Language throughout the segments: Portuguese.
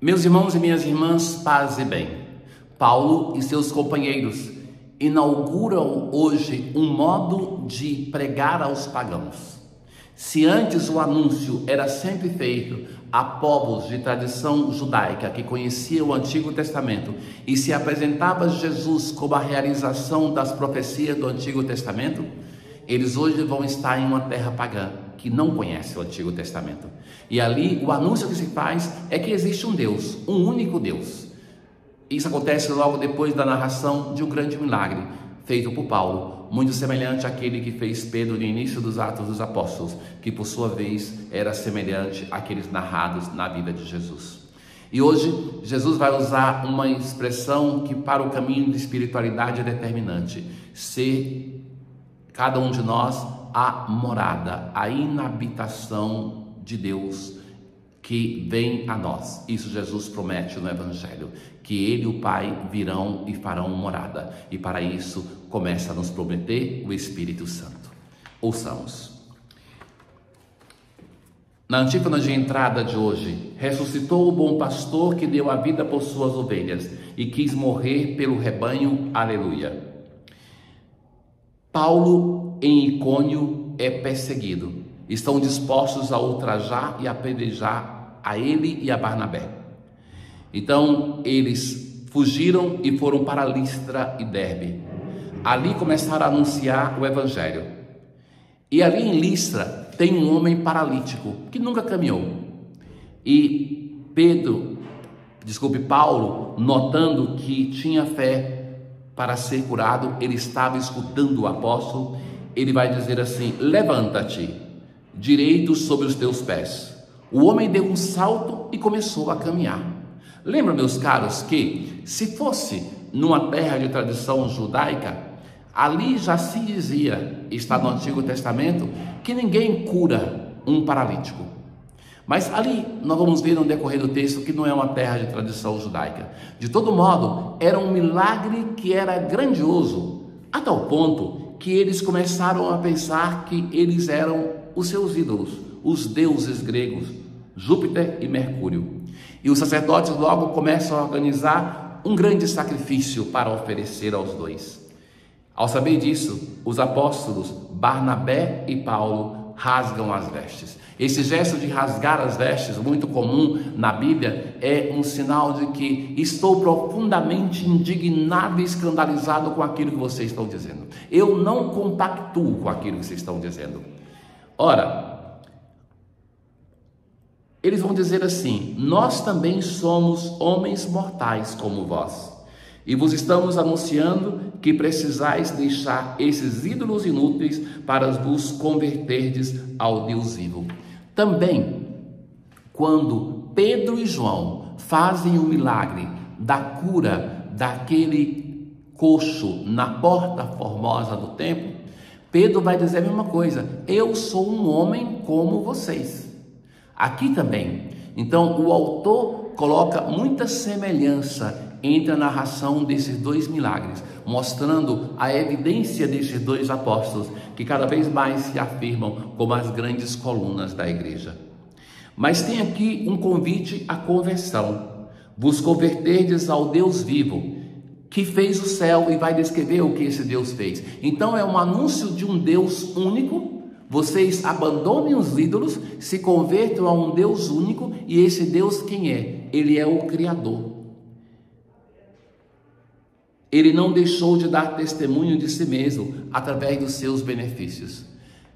Meus irmãos e minhas irmãs, paz e bem. Paulo e seus companheiros inauguram hoje um modo de pregar aos pagãos. Se antes o anúncio era sempre feito a povos de tradição judaica que conheciam o Antigo Testamento e se apresentava Jesus como a realização das profecias do Antigo Testamento, eles hoje vão estar em uma terra pagã que não conhece o Antigo Testamento. E ali o anúncio que se faz é que existe um Deus, um único Deus. Isso acontece logo depois da narração de um grande milagre feito por Paulo, muito semelhante àquele que fez Pedro no início dos Atos dos Apóstolos, que por sua vez era semelhante àqueles narrados na vida de Jesus. E hoje Jesus vai usar uma expressão que para o caminho de espiritualidade é determinante: ser cada um de nós a morada, a inabitação de Deus que vem a nós. Isso Jesus promete no Evangelho, que Ele e o Pai virão e farão morada. E para isso começa a nos prometer o Espírito Santo. Ouçamos. Na antífona de entrada de hoje: ressuscitou o bom pastor que deu a vida por suas ovelhas e quis morrer pelo rebanho. Aleluia. Paulo em Icônio é perseguido. Estão dispostos a ultrajar e apedrejar a ele e a Barnabé. Então eles fugiram e foram para Listra e Derbe. Ali começaram a anunciar o Evangelho. E ali em Listra tem um homem paralítico que nunca caminhou. E Paulo, notando que tinha fé para ser curado, ele estava escutando o apóstolo. Ele vai dizer assim: levanta-te direito sobre os teus pés. O homem deu um salto e começou a caminhar. Lembra, meus caros, que se fosse numa terra de tradição judaica, ali já se dizia, está no Antigo Testamento, que ninguém cura um paralítico. Mas ali nós vamos ver no decorrer do texto que não é uma terra de tradição judaica. De todo modo, era um milagre que era grandioso, a tal ponto que eles começaram a pensar que eles eram os seus ídolos, os deuses gregos, Júpiter e Mercúrio. E os sacerdotes logo começam a organizar um grande sacrifício para oferecer aos dois. Ao saber disso, os apóstolos Barnabé e Paulo rasgam as vestes. Esse gesto de rasgar as vestes, muito comum na Bíblia, é um sinal de que estou profundamente indignado e escandalizado com aquilo que vocês estão dizendo. Eu não compactuo com aquilo que vocês estão dizendo. Ora, eles vão dizer assim: nós também somos homens mortais como vós, e vos estamos anunciando que precisais deixar esses ídolos inúteis para vos converterdes ao Deus vivo. Também, quando Pedro e João fazem o milagre da cura daquele coxo na porta formosa do templo, Pedro vai dizer a mesma coisa: eu sou um homem como vocês. Aqui também, então, o autor coloca muita semelhança entre a narração desses dois milagres, mostrando a evidência desses dois apóstolos, que cada vez mais se afirmam como as grandes colunas da igreja. Mas tem aqui um convite à conversão: vos converterdes ao Deus vivo, que fez o céu, e vai descrever o que esse Deus fez. Então é um anúncio de um Deus único. Vocês abandonem os ídolos, se convertam a um Deus único. E esse Deus quem é? Ele é o Criador. Ele não deixou de dar testemunho de si mesmo através dos seus benefícios.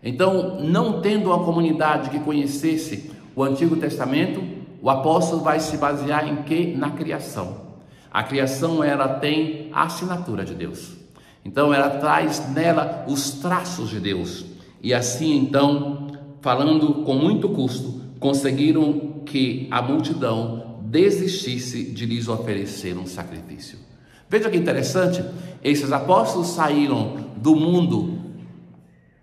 Então, não tendo uma comunidade que conhecesse o Antigo Testamento, o apóstolo vai se basear em quê? Na criação. A criação, ela tem a assinatura de Deus. Então, ela traz nela os traços de Deus. E assim, então, falando com muito custo, conseguiram que a multidão desistisse de lhes oferecer um sacrifício. Veja que interessante, esses apóstolos saíram do mundo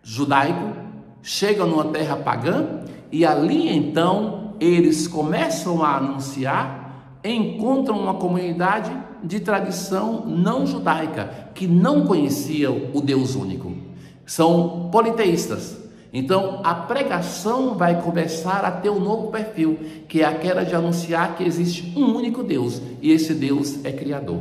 judaico, chegam numa terra pagã, e ali então eles começam a anunciar, encontram uma comunidade de tradição não judaica, que não conhecia o Deus único. São politeístas. Então, a pregação vai começar a ter um novo perfil, que é aquela de anunciar que existe um único Deus, e esse Deus é Criador.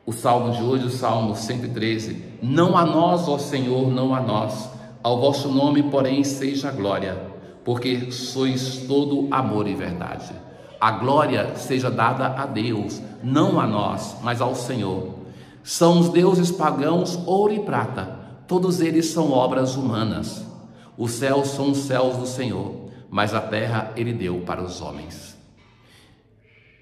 O salmo de hoje, o salmo 113, não a nós, ó Senhor, não a nós, ao vosso nome, porém, seja a glória, porque sois todo amor e verdade. A glória seja dada a Deus, não a nós, mas ao Senhor. São os deuses pagãos ouro e prata, todos eles são obras humanas. Os céus são os céus do Senhor, mas a terra ele deu para os homens.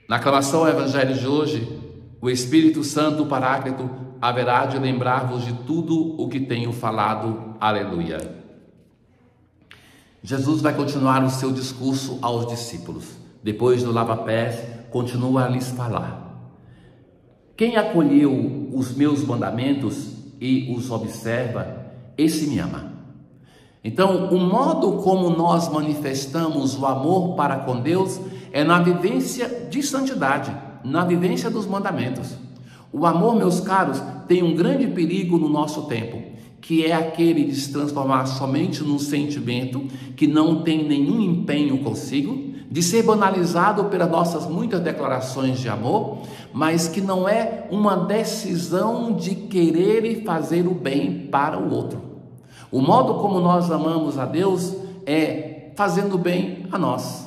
Na aclamação ao Evangelho de hoje, o Espírito Santo, o Paráclito, haverá de lembrar-vos de tudo o que tenho falado. Aleluia. Jesus vai continuar o seu discurso aos discípulos. Depois do lava-pés, continua a lhes falar. Quem acolheu os meus mandamentos e os observa, esse me ama. Então, o modo como nós manifestamos o amor para com Deus é na vivência de santidade, na vivência dos mandamentos. O amor, meus caros, tem um grande perigo no nosso tempo, que é aquele de se transformar somente num sentimento que não tem nenhum empenho consigo, de ser banalizado pelas nossas muitas declarações de amor, mas que não é uma decisão de querer e fazer o bem para o outro. O modo como nós amamos a Deus é fazendo bem a nós,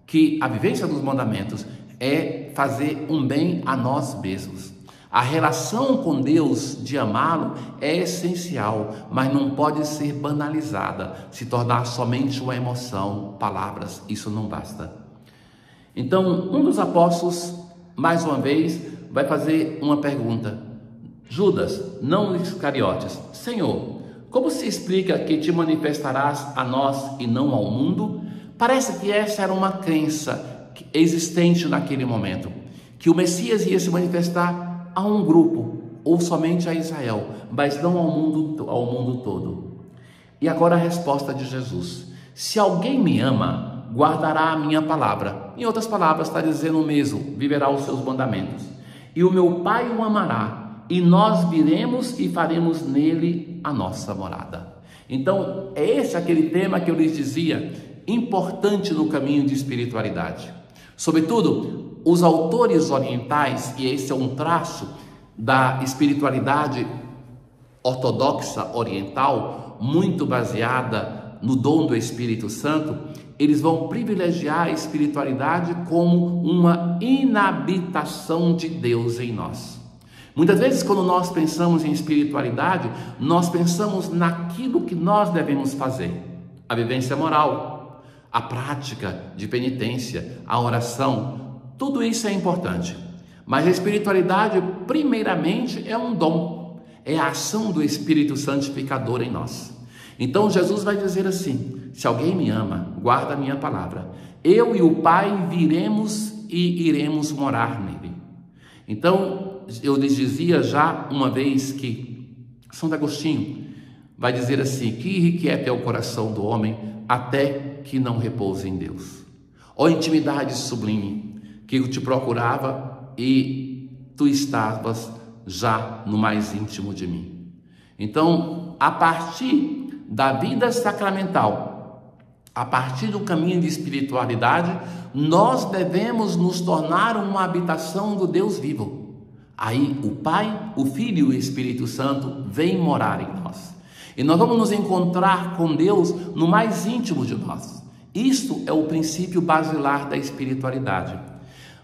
que a vivência dos mandamentos é fazer um bem a nós mesmos. A relação com Deus de amá-lo é essencial, mas não pode ser banalizada, se tornar somente uma emoção, palavras, isso não basta. Então, um dos apóstolos, mais uma vez, vai fazer uma pergunta. Judas, não Iscariotes, Senhor, como se explica que te manifestarás a nós e não ao mundo? Parece que essa era uma crença existente naquele momento, que o Messias ia se manifestar a um grupo, ou somente a Israel, mas não ao mundo todo. E agora a resposta de Jesus: se alguém me ama, guardará a minha palavra. Em outras palavras, está dizendo o mesmo, viverá os seus mandamentos. E o meu Pai o amará, e nós viremos e faremos nele a nossa morada. Então, é esse aquele tema que eu lhes dizia, importante no caminho de espiritualidade. Sobretudo, os autores orientais, e esse é um traço da espiritualidade ortodoxa oriental, muito baseada no dom do Espírito Santo, eles vão privilegiar a espiritualidade como uma inabitação de Deus em nós. Muitas vezes, quando nós pensamos em espiritualidade, nós pensamos naquilo que nós devemos fazer: a vivência moral, a prática de penitência, a oração. Tudo isso é importante, mas a espiritualidade, primeiramente, é um dom, é a ação do Espírito Santificador em nós. Então Jesus vai dizer assim: se alguém me ama, guarda a minha palavra, eu e o Pai viremos e iremos morar nele. Então, eu lhes dizia já uma vez que Santo Agostinho vai dizer assim: que irrequieta é o coração do homem até que não repouse em Deus. Ó intimidade sublime, que eu te procurava e tu estavas já no mais íntimo de mim. Então, a partir da vida sacramental, a partir do caminho de espiritualidade, nós devemos nos tornar uma habitação do Deus vivo. Aí o Pai, o Filho e o Espírito Santo vêm morar em nós. E nós vamos nos encontrar com Deus no mais íntimo de nós. Isto é o princípio basilar da espiritualidade.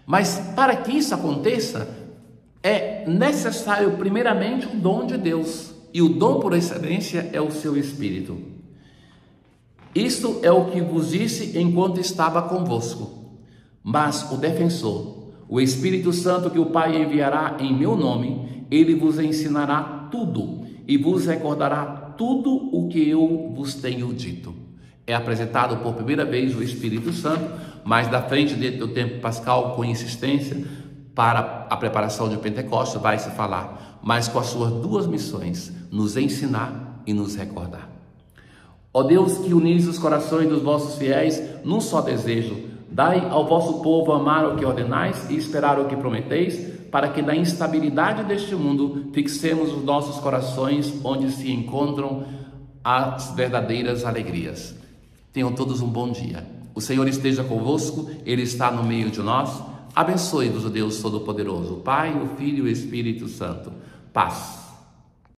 Mas para que isso aconteça, é necessário primeiramente o dom de Deus. E o dom por excelência é o seu Espírito. Isto é o que vos disse enquanto estava convosco. Mas o defensor, o Espírito Santo que o Pai enviará em meu nome, ele vos ensinará tudo e vos recordará tudo o que eu vos tenho dito. É apresentado por primeira vez o Espírito Santo, mas da frente do tempo pascal, com insistência, para a preparação de Pentecostes, vai se falar, mas com as suas duas missões, nos ensinar e nos recordar. Ó Deus, que unis os corações dos vossos fiéis num só desejo, dai ao vosso povo amar o que ordenais e esperar o que prometeis, para que na instabilidade deste mundo fixemos os nossos corações onde se encontram as verdadeiras alegrias. Tenham todos um bom dia. O Senhor esteja convosco, Ele está no meio de nós. Abençoe-vos o Deus Todo-Poderoso, o Pai, o Filho e o Espírito Santo. Paz.